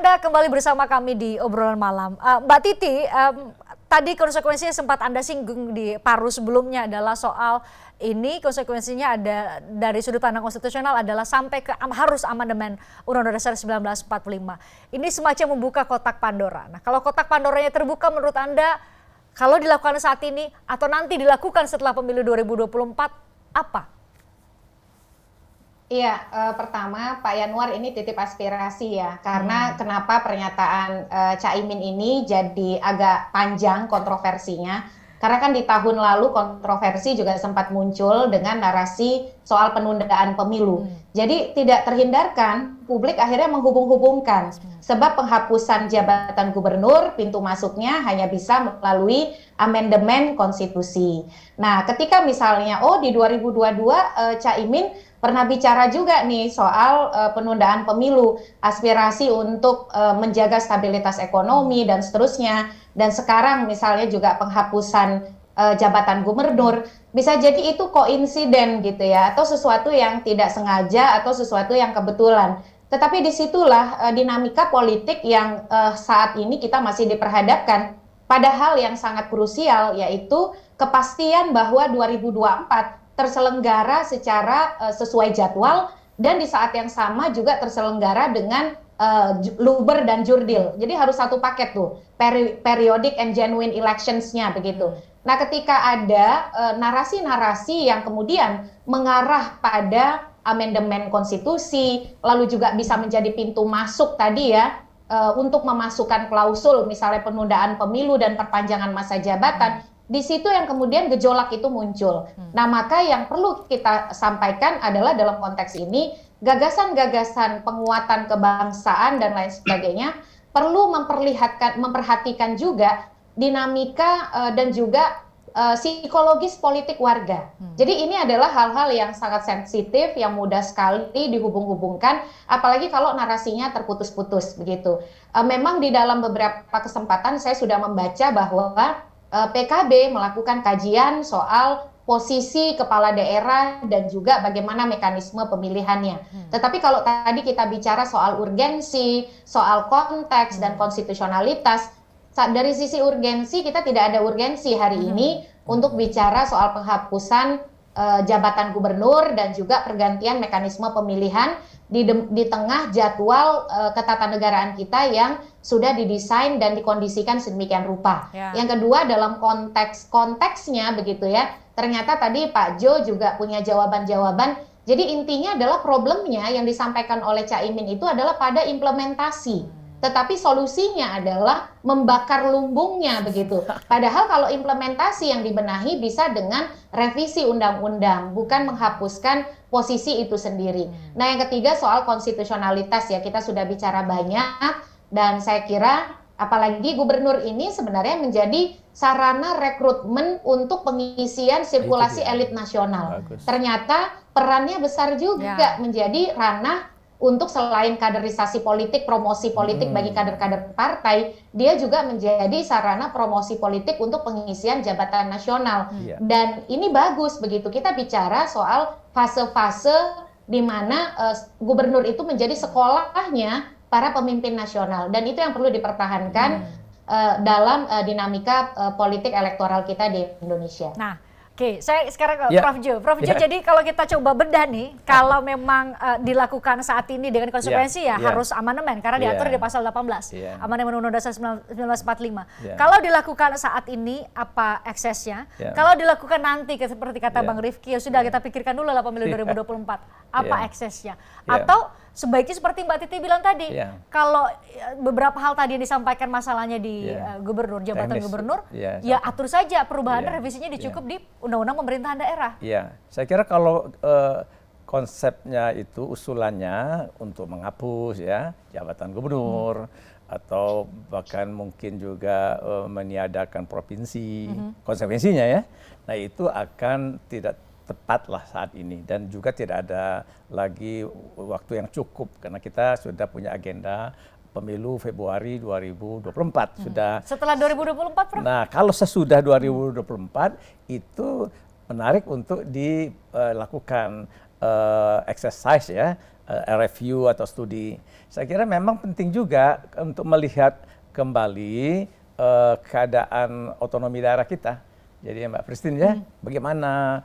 Anda kembali bersama kami di obrolan malam. Mbak Titi, tadi konsekuensinya sempat Anda singgung di paruh sebelumnya adalah soal ini konsekuensinya ada dari sudut pandang konstitusional adalah sampai ke harus amandemen Undang-Undang Dasar 1945. Ini semacam membuka kotak Pandora. Nah, kalau kotak Pandoranya terbuka menurut Anda, kalau dilakukan saat ini atau nanti dilakukan setelah pemilu 2024, apa? Iya, pertama Pak Yanuar ini titip aspirasi ya, karena kenapa pernyataan Caimin ini jadi agak panjang kontroversinya, karena kan di tahun lalu kontroversi juga sempat muncul dengan narasi soal penundaan pemilu. Jadi tidak terhindarkan publik akhirnya menghubung-hubungkan, sebab penghapusan jabatan gubernur pintu masuknya hanya bisa melalui amandemen konstitusi. Nah, ketika misalnya di 2022 Caimin pernah bicara juga nih soal penundaan pemilu, aspirasi untuk menjaga stabilitas ekonomi dan seterusnya. Dan sekarang misalnya juga penghapusan jabatan gubernur, bisa jadi itu koinsiden gitu ya, atau sesuatu yang tidak sengaja atau sesuatu yang kebetulan. Tetapi disitulah dinamika politik yang saat ini kita masih diperhadapkan pada hal yang sangat krusial, yaitu kepastian bahwa 2024 terselenggara secara sesuai jadwal dan di saat yang sama juga terselenggara dengan luber dan jurdil. Jadi harus satu paket tuh, periodic and genuine elections-nya begitu. Nah, ketika ada narasi-narasi yang kemudian mengarah pada amandemen konstitusi, lalu juga bisa menjadi pintu masuk tadi ya, untuk memasukkan klausul misalnya penundaan pemilu dan perpanjangan masa jabatan, di situ yang kemudian gejolak itu muncul. Nah, maka yang perlu kita sampaikan adalah dalam konteks ini, gagasan-gagasan penguatan kebangsaan dan lain sebagainya perlu memperhatikan juga dinamika dan juga psikologis politik warga. Jadi ini adalah hal-hal yang sangat sensitif, yang mudah sekali dihubung-hubungkan, apalagi kalau narasinya terputus-putus begitu. Memang di dalam beberapa kesempatan saya sudah membaca bahwa PKB melakukan kajian soal posisi kepala daerah dan juga bagaimana mekanisme pemilihannya. Tetapi kalau tadi kita bicara soal urgensi, soal konteks dan konstitusionalitas, dari sisi urgensi kita tidak ada urgensi hari ini untuk bicara soal penghapusan jabatan gubernur dan juga pergantian mekanisme pemilihan di tengah jadwal ketatanegaraan kita yang sudah didesain dan dikondisikan sedemikian rupa. Yang kedua dalam konteksnya begitu ya, ternyata tadi Pak Jo juga punya jawaban-jawaban. Jadi intinya adalah problemnya yang disampaikan oleh Caimin itu adalah pada implementasi. Tetapi solusinya adalah membakar lumbungnya begitu. Padahal kalau implementasi yang dibenahi bisa dengan revisi undang-undang, bukan menghapuskan posisi itu sendiri. Nah, yang ketiga soal konstitusionalitas ya, kita sudah bicara banyak dan saya kira apalagi gubernur ini sebenarnya menjadi sarana rekrutmen untuk pengisian sirkulasi elit nasional. Ternyata perannya besar juga menjadi ranah untuk selain kaderisasi politik, promosi politik bagi kader-kader partai, dia juga menjadi sarana promosi politik untuk pengisian jabatan nasional. Dan ini bagus begitu, kita bicara soal fase-fase di mana gubernur itu menjadi sekolahnya para pemimpin nasional. Dan itu yang perlu dipertahankan dalam dinamika politik elektoral kita di Indonesia. Nah, oke, saya sekarang ke Prof. Jo, jadi kalau kita coba bedah nih, kalau memang dilakukan saat ini dengan konsekuensi harus amandemen, karena diatur di pasal 18, amandemen Undang-Undang Dasar 1945. Kalau dilakukan saat ini, apa eksesnya? Kalau dilakukan nanti, seperti kata Bang Rifki, ya sudah kita pikirkan dulu lah pemilu 2024, apa eksesnya? Atau sebaiknya seperti Mbak Titi bilang tadi, kalau beberapa hal tadi yang disampaikan masalahnya di gubernur, jabatan gubernur, ya atur saja perubahannya, revisinya dicukup di Undang-Undang Pemerintahan Daerah. Iya, saya kira kalau konsepnya itu usulannya untuk menghapus ya jabatan gubernur atau bahkan mungkin juga meniadakan provinsi, konsekuensinya ya. Nah, itu akan tidak tepat lah saat ini dan juga tidak ada lagi waktu yang cukup karena kita sudah punya agenda pemilu Februari 2024 sudah. Setelah 2024, Prof? Nah, kalau sesudah 2024 itu menarik untuk dilakukan exercise ya review atau studi. Saya kira memang penting juga untuk melihat kembali keadaan otonomi daerah kita. Jadi Mbak Christine ya, bagaimana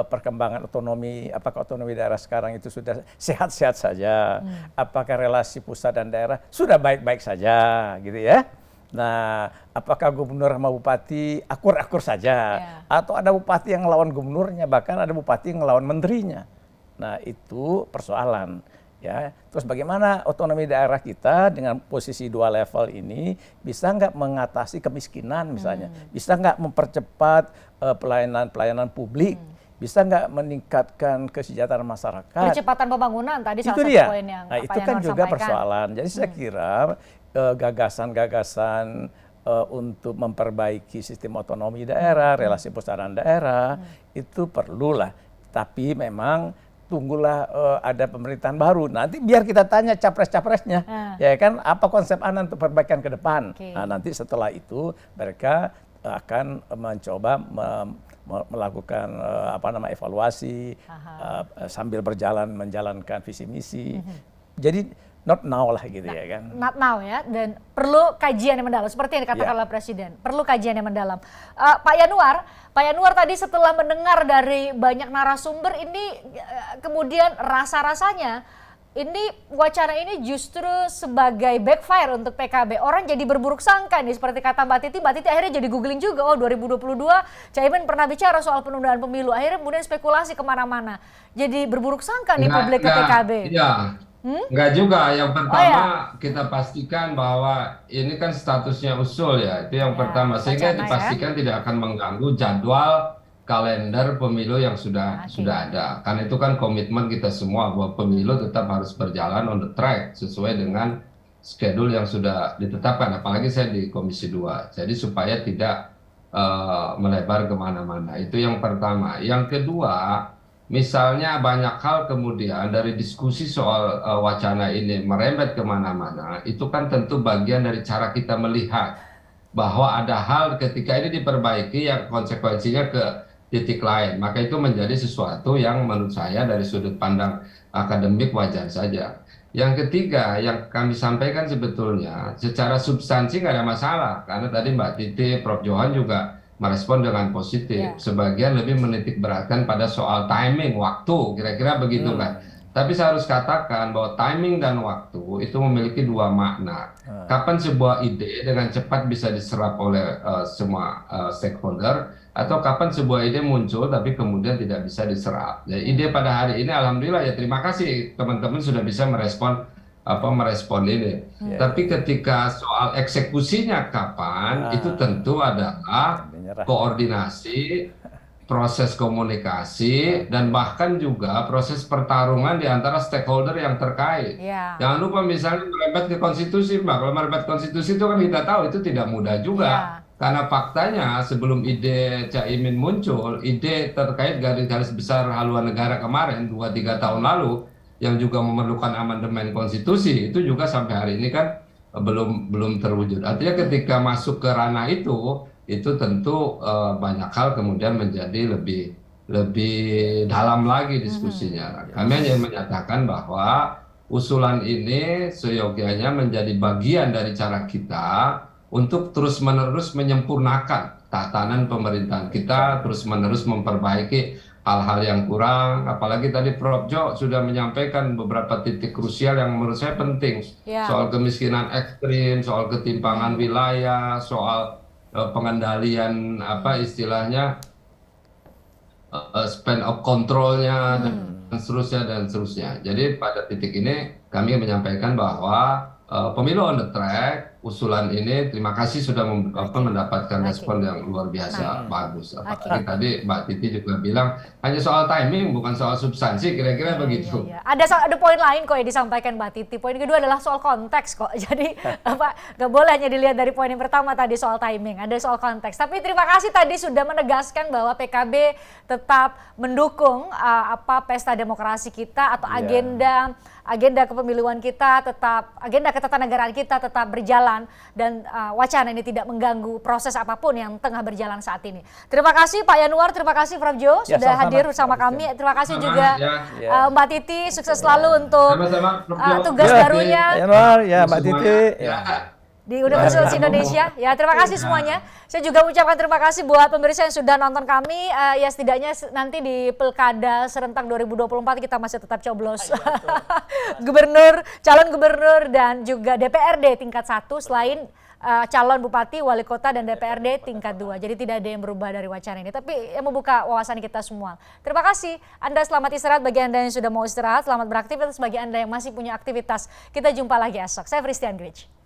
perkembangan otonomi, apakah otonomi daerah sekarang itu sudah sehat-sehat saja, apakah relasi pusat dan daerah sudah baik-baik saja gitu ya. Nah, apakah gubernur sama bupati akur-akur saja, atau ada bupati yang ngelawan gubernurnya, bahkan ada bupati yang ngelawan menterinya. Nah, itu persoalan. Ya, terus bagaimana otonomi daerah kita dengan posisi 2 level ini bisa nggak mengatasi kemiskinan misalnya, bisa nggak mempercepat pelayanan publik, bisa nggak meningkatkan kesejahteraan masyarakat. Percepatan pembangunan tadi salah satu poin yang nah, itu kan juga persoalan. Jadi saya kira gagasan-gagasan untuk memperbaiki sistem otonomi daerah, relasi pusat dan daerah itu perlulah. Tapi memang tunggulah ada pemerintahan baru. Nanti biar kita tanya capres-capresnya, ya kan, apa konsep Anda untuk perbaikan ke depan. Nah, nanti setelah itu mereka akan mencoba melakukan evaluasi sambil menjalankan visi misi. Jadi not now lah gitu ya kan. Not now ya, dan perlu kajian yang mendalam seperti yang dikatakan oleh Presiden. Perlu kajian yang mendalam. Pak Yanuar tadi setelah mendengar dari banyak narasumber ini kemudian rasa-rasanya ini wacana ini justru sebagai backfire untuk PKB. Orang jadi berburuk sangka nih seperti kata Mbak Titi akhirnya jadi googling juga, 2022 Caimin pernah bicara soal penundaan pemilu, akhirnya kemudian spekulasi kemana-mana. Jadi berburuk sangka nih publik ke PKB. Iya. Enggak juga, yang pertama kita pastikan bahwa ini kan statusnya usul ya, itu yang pertama, sehingga dipastikan tidak akan mengganggu jadwal kalender pemilu yang sudah ada. Karena itu kan komitmen kita semua bahwa pemilu tetap harus berjalan on the track sesuai dengan schedule yang sudah ditetapkan, apalagi saya di Komisi 2, jadi supaya tidak melebar kemana-mana, itu yang pertama. Yang kedua, misalnya banyak hal kemudian dari diskusi soal wacana ini merembet kemana-mana, itu kan tentu bagian dari cara kita melihat bahwa ada hal ketika ini diperbaiki yang konsekuensinya ke titik lain, maka itu menjadi sesuatu yang menurut saya dari sudut pandang akademik wajar saja. Yang ketiga yang kami sampaikan sebetulnya secara substansi nggak ada masalah, karena tadi Mbak Titi, Prof. Johan juga merespon dengan positif. Sebagian lebih menitik beratkan pada soal timing, waktu, kira-kira begitu kan. Tapi saya harus katakan bahwa timing dan waktu itu memiliki 2 makna. Kapan sebuah ide dengan cepat bisa diserap oleh semua stakeholder, atau kapan sebuah ide muncul tapi kemudian tidak bisa diserap. Jadi ide pada hari ini alhamdulillah ya, terima kasih teman-teman sudah bisa merespon ini. Tapi ketika soal eksekusinya kapan, itu tentu adalah koordinasi, proses komunikasi, dan bahkan juga proses pertarungan di antara stakeholder yang terkait. Jangan lupa misalnya merembet ke konstitusi, Mbak. Kalau merembet konstitusi itu kan kita tahu itu tidak mudah juga. Karena faktanya sebelum ide Caimin muncul, ide terkait garis besar haluan negara kemarin 2-3 tahun lalu yang juga memerlukan amandemen konstitusi itu juga sampai hari ini kan belum terwujud. Artinya ketika masuk ke ranah itu tentu banyak hal kemudian menjadi lebih dalam lagi diskusinya. Kami hanya menyatakan bahwa usulan ini seyogianya menjadi bagian dari cara kita untuk terus-menerus menyempurnakan tatanan pemerintahan kita, terus-menerus memperbaiki hal-hal yang kurang, apalagi tadi Prof. Jo sudah menyampaikan beberapa titik krusial yang menurut saya penting, soal kemiskinan ekstrim, soal ketimpangan wilayah, soal pengendalian istilahnya span of control-nya dan seterusnya. Jadi pada titik ini kami menyampaikan bahwa pemilu on the track, usulan ini terima kasih sudah mendapatkan respon yang luar biasa bagus. Apalagi tadi Mbak Titi juga bilang hanya soal timing bukan soal substansi, kira-kira begitu. Ada poin lain kok yang disampaikan Mbak Titi. Poin kedua adalah soal konteks kok. Jadi nggak boleh hanya dilihat dari poin yang pertama tadi soal timing, ada soal konteks. Tapi terima kasih tadi sudah menegaskan bahwa PKB tetap mendukung pesta demokrasi kita atau agenda kepemiluan kita tetap, agenda ketatanegaraan kita tetap berjalan. usulan dan wacana ini tidak mengganggu proses apapun yang tengah berjalan saat ini. Terima kasih Pak Yanuar, terima kasih Prof. Jo sudah hadir bersama kami. Terima kasih juga Mbak Titi, sukses selalu untuk tugas barunya. Pak Yanuar, ya Mbak Titi. Di Universitas Indonesia. Ya, terima kasih semuanya. Saya juga ucapkan terima kasih buat pemirsa yang sudah nonton kami. Ya setidaknya nanti di Pilkada serentak 2024 kita masih tetap coblos gubernur, calon gubernur dan juga DPRD tingkat 1 selain calon bupati, wali kota dan DPRD tingkat 2. Jadi tidak ada yang berubah dari wacana ini, tapi yang membuka wawasan kita semua. Terima kasih. Anda selamat istirahat bagi Anda yang sudah mau istirahat, selamat beraktivitas bagi Anda yang masih punya aktivitas. Kita jumpa lagi esok. Saya Fristian Gwich.